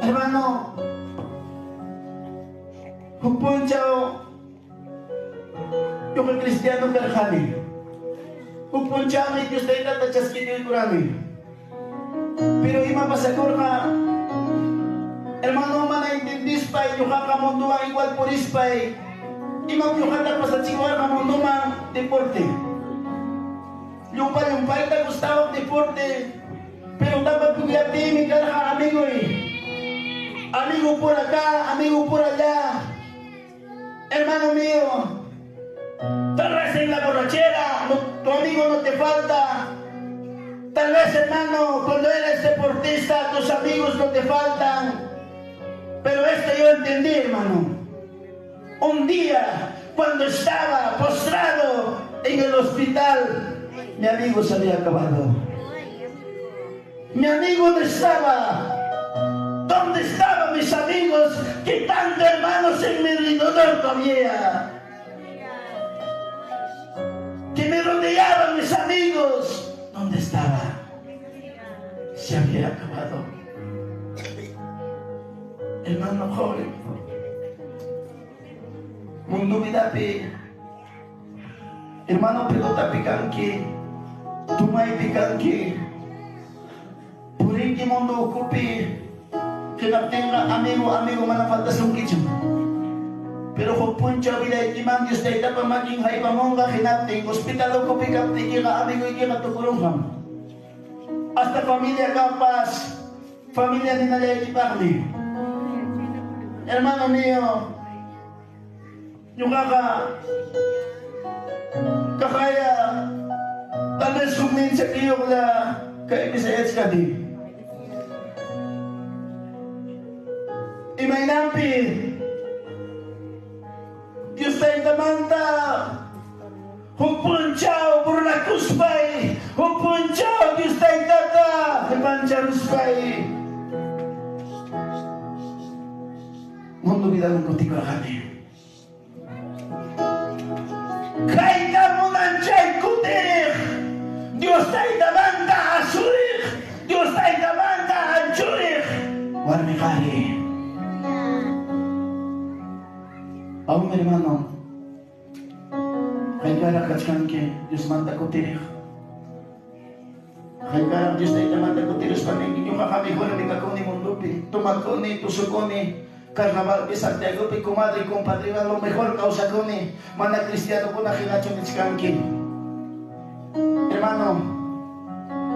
Hermano, hupunchao, yung Kristiyano karhani. Hupunchao may Diyos tayo tatachas kito yung kurami. Pero imapasagur ka, hermano, manaintindis pa, yung kakamunduang igual pulis pa, imam yung katapas at siwar kamundumang deporte. Yung palita gustawang deporte, pero dapat bugyatin ka na amigo amigo por acá, amigo por allá. Hermano mío, tal vez en la borrachera tu amigo no te falta. Tal vez, hermano, cuando eres deportista tus amigos no te faltan. Pero yo entendí, hermano. Un día, cuando estaba postrado en el hospital, mi amigo se había acabado. Mi amigo no estaba. ¿Dónde estaban mis amigos que tanto hermanos en mi alrededor había? Que me rodeaban mis amigos. ¿Dónde estaba? Se había acabado. Hermano joven, mundo vidapi, hermano pelota picanqui, tumay picanqui, puringi mundo ocupi, que no tenga amigo manafalta sa kitchen. Pero kung puncha bila imam Diyos na ita pa maging haipamonga kinapting, hospital o kupikapting ika amigo ika tukulungham. Hasta familia kapas, familia ni nalay ipakli. Hermano mío, yung kakaya, tal vez kumin sa kiyok na kaibisayas ka di. Imay nampi, Diyos tayo tamanta, hupunchaw, burlakuspay, hupunchaw, Diyos tayo tata, hipancharuspay. Mundo vida ng kutiko kami. Kahit na mo nandiyan kutirih, Diyos tayo tamanta, asurih, Diyos tayo tamanta, anjurih, warmi kari. Aún mi hermano, kaya kachkan ke Diyos manda kutirih. Kaya Diyos tayo tamanta kutirih sa paningin yung makamihon ng ikakuni mundo pi, tumakuni, tusukuni, Carnaval de Santiago, pi comadre y compadre, lo mejor causa con mana cristiano con la ginacho de Chicanqui. Hermano,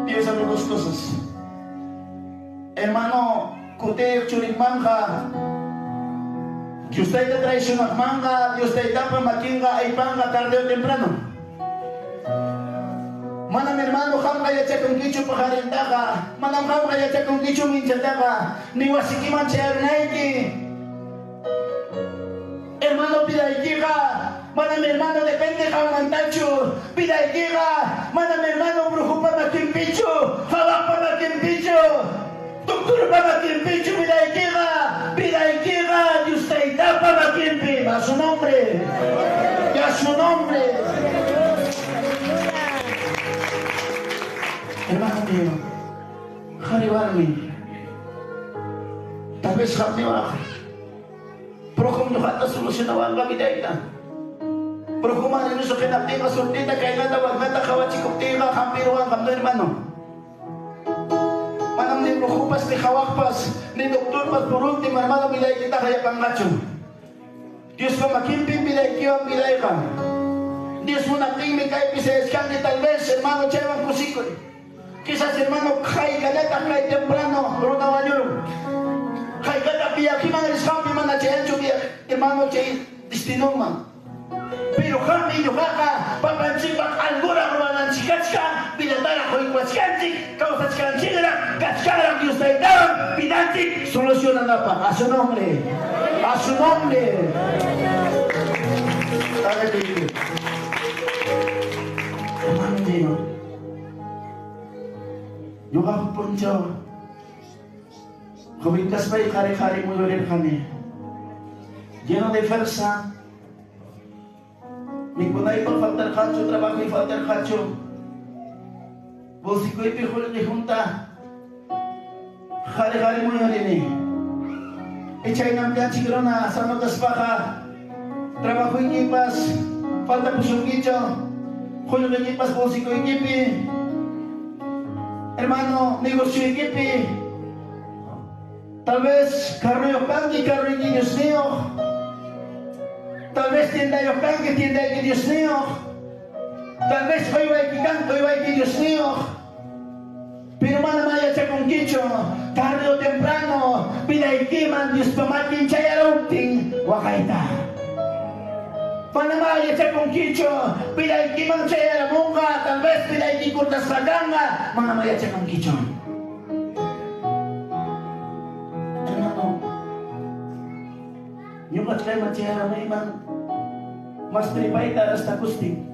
Dios sabe dos cosas. Hermano, kute churik manga, que usted te traiciona manga, Dios te tapa makinga, ay panga tarde o temprano. Mana mi hermano, ham kaya cha kung kicho pakarintaka, manam ham kaya cha kung kicho minchadaka, ni wasikiman cha ernaiki. Hermano, pidaikiga, mana mi hermano, depende ka mantacho, pidaikiga, mana mi hermano, brujo pa makimpicho, hawak pa makimpicho, doktor pa makimpicho, pidaikiga, Dios te da pa makimpi, a su nombre, a su nombre. Hermano mío, hariwalmi, tal vez kami wak. Pero kung nukata solusyonawan kami dahil na. Pero kung manino sa kinapti ka sultita, kaya na wag na takawat si kupti ka, kampiruan kamdo hermano. Manang ni Rukupas, ni Kawakpas, ni Doktor Pas Purulti, hermano, bilay kita kaya pangacho. Diyos ko makimpin, bilay kiyo, bilay ka. Diyos mo natingin kay pisayas kang ni tal vez, hermano, chayang kusikoy. Quizás, hermano, kay galata, kay temprano, runawan yun. Kay gata biyak, mga iskapi man na chayan chubiyak, hermano, chay destino man. Pero kami yung kaka, papansipak alguna rumanan si Katska, pinatara ko yung Katskantik, kausas kanchigara, Katskara, Diyos na itawan, pinantik, solusyonan na pa. A su nombre. A su nombre. Hermano mío, yung kakapon siya, kumigtas pa yung kari-kari mo yun kami. Lleno de fuerza. Ninguna iba faltar cacho, trabajo y faltar cacho. Bolsico y pijuelo de junta. Kari-kari mo yun echay namkan siguro na sa magaspa trabajo ikipas, falta po yung kicho, kung ikipas po si ko ikipi, hermano, negosyo ikipi, tal vez carro yung kangi, carro yung Diyos niyo, tal vez tienda yung kangi, tienda yung Diyos niyo, tal vez ko'y kikan, ko'y Diyos niyo, pero manamaya siya kong kicho, tarde o temprano, pinaikiman, Diyos pamatin siya yarunting, wakay ta. Panamaya siya kong kicho, pinaikiman siya yaramuka, tal vez pinaikikot na sa ganga, manamaya siya kong kicho. Ano? Yung katsakay matsihara mo iman, mas tripay taras na kusting,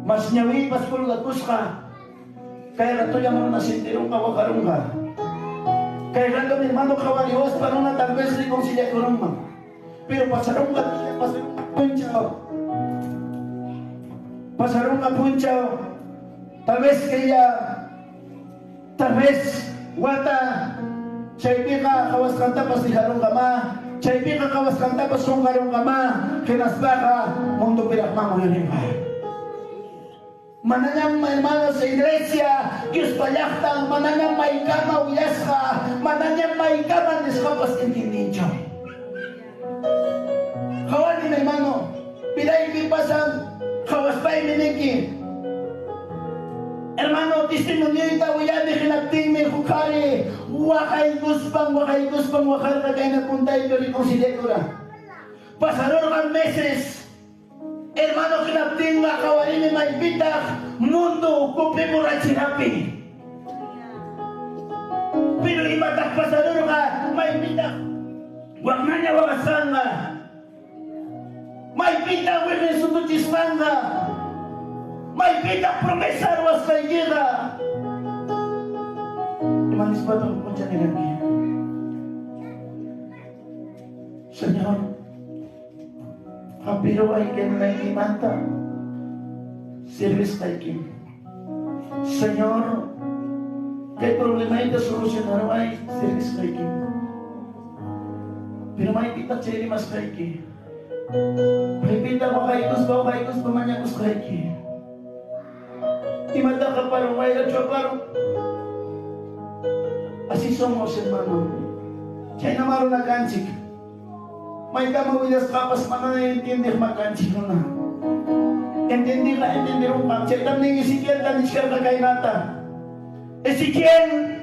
mas nyawi pas pulgatus ka, kaya rato yung mga nasindirong kawakarong ka. Kaya rato may manok kawaliwas pa nung natalbes rin kong sila kurong ma. Pero pasarong ka punchaw. Pasarong ka punchaw. Talvez kaya, talvez wata, chaypi ka kawas kanta pas liharong ka ma. Chaypi ka kawas kanta pas sungarong ka ma. Kinasba ka, mundo pirakma mo yun pa. Mananyang hermano sa iglesia, Diyos payaktang, mananyang may kama uyas ka, mananyang may kama niskapas intinidyo. Kawan ni hermano, pinaipipasan, kawas pa'y miniki. Hermano, testimonyo itaw yan, ikinagting may kukari, wakay guspang, wakay kagay na puntay ko rin kong silekura. Pasaror kang meses, hermano, kinapting nga kawarin ni may bitak, mundo, kupi mo rin sinapi. Pero imatak pasador ka, may bitak, wag na niya wakasan nga. May bitak, wag na sututisman nga. May bitak, promesar was kay gira. Imanis pa ito kung siya nilagi. Senyor, kapiro ay kinalay imanta. Service tayo. Senyor, kay problema ito solusyonar ay service tayo. Pero may pitak siya mas tayo. May pitak makaikus pa manyakus tayo. Imanda ka parang may radyo parang asisong mo siya mano. Kaya namaro na kansik. May kamawilas kapas mana na intindi makansik mo na. Intindi rin pa. Siya itam na yung Ezekiel kaniskar ka kay nata. Ezekiel,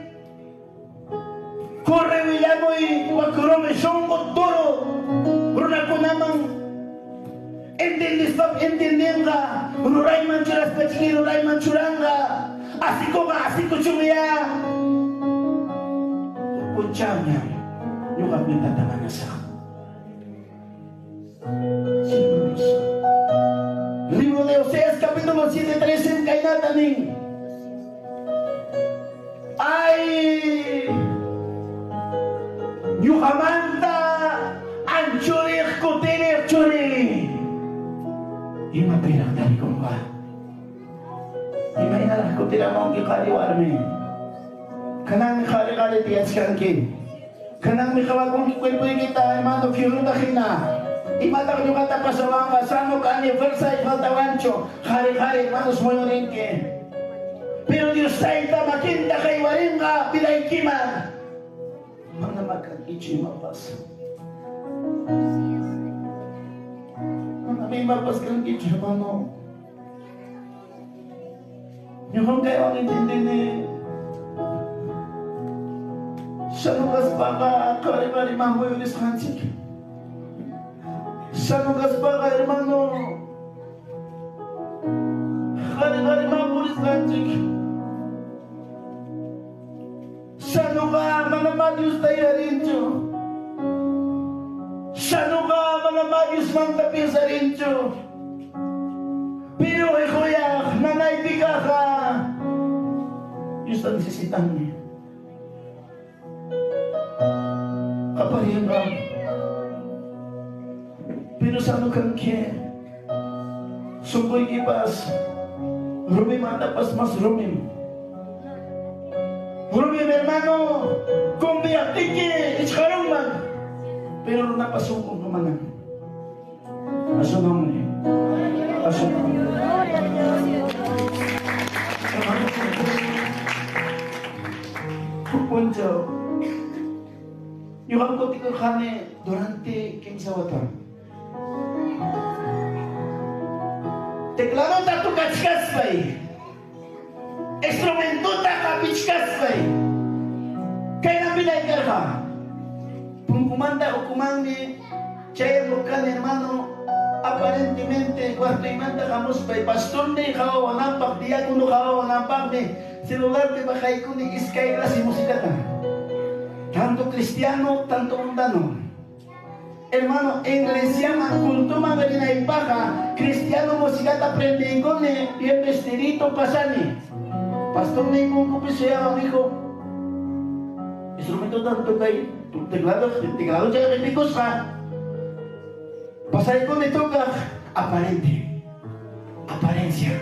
kore wilamoy wakuro may sungkot duro. Runa ko namang intindi ka. Ruray man churas pachili, ruray man churanga. Asiko chumiya. Puncaw niya. Yung kami tatangan na sa Libro de Oseas capítulo 7:13 kay nataning ay yuhamanta anchurik kutinir churi imapirang dari kong ba imainalah kutira mong kikaliwarmi kanang kali-kali tiyas kanki kanang mikawagong kikwipoy kita imano kirudakin na imatak nyo katapasawang ka, sano ka anniversary faltawancho, hari-hari manus mo yun ke. Pero Diyos tayo makinta kay warin ka, pinaikiman. Mga magkakitsi mapas. Mga may mapas kang kitsi, mano. Yung kung kayo ang intindi ni Sanukas baka kari-kari mambo yun ishansik. Sanugas pa ka, hermano. Kari-kari mga pulis kanchik. Sano ka, mga Marius tayo rincho. Sano ka, mga Marius mang tapi sa rincho. Pero kay kuya, nanaybiga ka. Diyos ang sisitang niya. Kaparihan ka. Pero sa ano kang kaya? Sungkoy kipas. Rumim atapas mas rumim. Rumim hermano. Kung biyak tiki, iskarong man. Pero napasukong kumanan. A su nombre. A su nombre. Punto. Yung ako tiko kane durante kinsawatan. Teklano ta tu kachkas bay. Instrumento ta kapichkas bay. Kaya na pinaigal ka. Kung kumanda o kumandi, chaya lokal hermano, aparentemente, cuarto imanta kamos bay. Pastor ni kawa wanampak, diakono kawa wanampak ni. Celular de bakay ko ni iskay si musika ta. Tanto cristiano, tanto mundano. Hermano, en iglesia culto mandarina y paja, cristiano musicata prende con bien vestidito pasani. Pastor ni kung kupisaya ang hijo. Instrumento tanto kay teglado siya kritikos ha. Pasay ko nito ka aparente. Apariencia.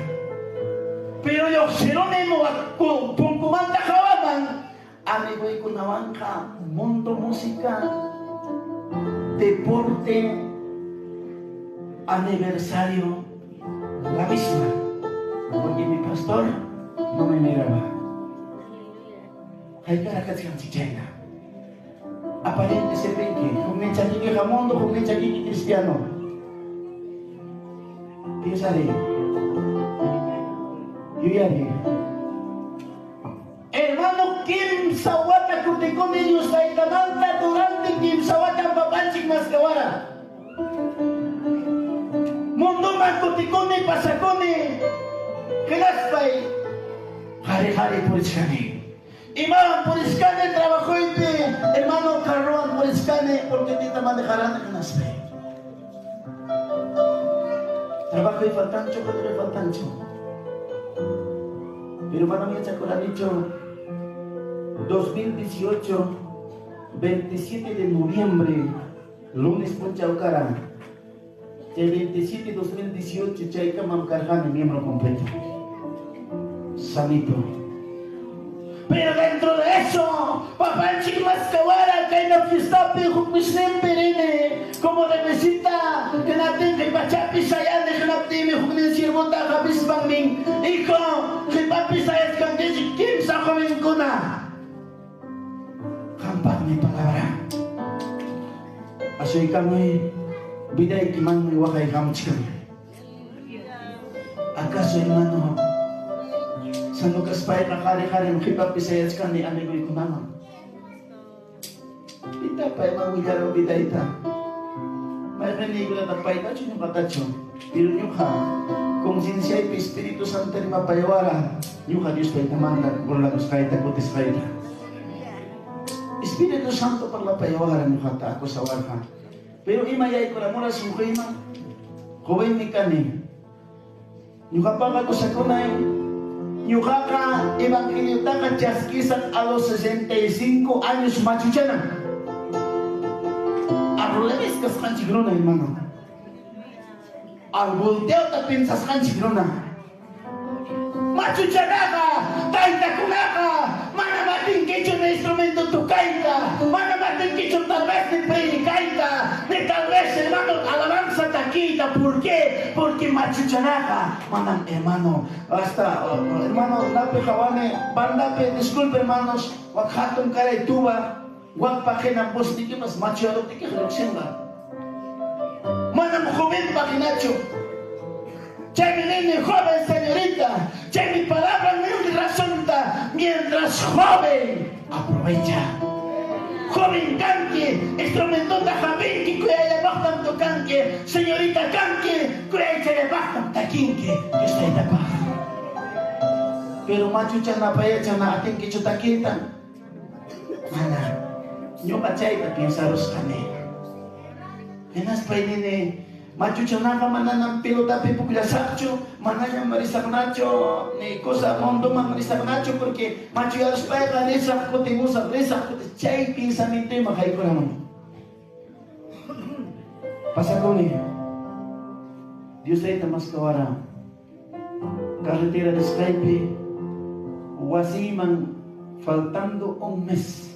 Pero yo sinónimo kung kumanta kawaman, amigoy ko naman ka mundo musika. Deporte, aniversario, la misma. Porque mi pastor no me miraba. Hay caracat si China. Aparente se ve que con el chaquique jamondo, con el chaquique cristiano. Piénsale. Yo ya dije. Hermano, Kim Sawata Kutikon ellos ay kananta durante Kim Sawata papanchik mas kawara. Mundo man Kutikon ay pasakon ay kinaspay. Hari-hari puriskani. Imam puriskani trabajo ite hermano Carroan puriskani porque tita manejarán kinaspay. Trabajo y faltancho, pero faltancho. Pero para mí se ha dicho 2018, 27 de noviembre, lunes por Chaucara. El 27 de 2018, Chaika Mamkarjani, miembro completo. Sanito. Pero dentro de eso, papá Chimas Kawara, que no está perene, como de visita, que no tiene pachapi sayas de Gnapti, me jugué en Sirmota, Japis Bangmin, hijo, que papi sayas con Desi Kim Sajoven Kuna. Campak mi palabra. Así kami, biday kiman mi wakay kamchkan. ¿Acaso hermano? Sa lukas pa ay nakari-kari makipagpisayas ka ni amigoy ko naman. Pita pa ay mawigar ang bida ita. May kanigo na tapay tacho yung katacho. Pero nyo ka, kung sinsiyay pa Espiritu Santo ni mapayawara, nyo ka Diyos pa itamanda kung lagos kahit tagutis kahit. Espiritu Santo parla payawara nyo ka ta ako sa warha. Pero imayay ko na mula sungkay man. Kuway ni kani. Nyo ka pa ko sa kunay. Yukaka Evangelio Taka Chaskisan a los 65 años machuchana. Al revés que es canchigrona, hermano. Al volteo te piensas canchigrona. Machuchanaga, taita kunaga, mana matin que hecho un instrumento tu caita, mana matin que hecho tal vez de predicaita, de tal vez hermano alabanza taquita. ¿Por qué? Porque machuchanaga, mandan hermano, hasta hermano nape jawane, bandape, disculpe hermanos, wakhatun karay tuba, wakpaken ang bosti que mas machuado te que reacciona. Mandan joven pakinacho. Che mi niño joven, señorita, che mi palabra no es razonta, mientras joven, aprovecha. Joven canque, instrumento da jabenki, que haya bajan to canque, señorita canque, que haya bajan taquinque, que está etapa. Pero macho chana paya chana ating que chotaquita. Mana, nyo kachay ta piensa los kane. Enas painine. Machuchana ka mananang pilota pipugla sakcho, mananyang marisak nacho, ni cosa mondo man marisak nacho, porque machu yaros pa ka risak ko timusak, risak ko chay pinsan nito yung makay ko naman. Pasako ni, Diyos ay tamas kawara, carretera de Skype, wasimang faltando un mes.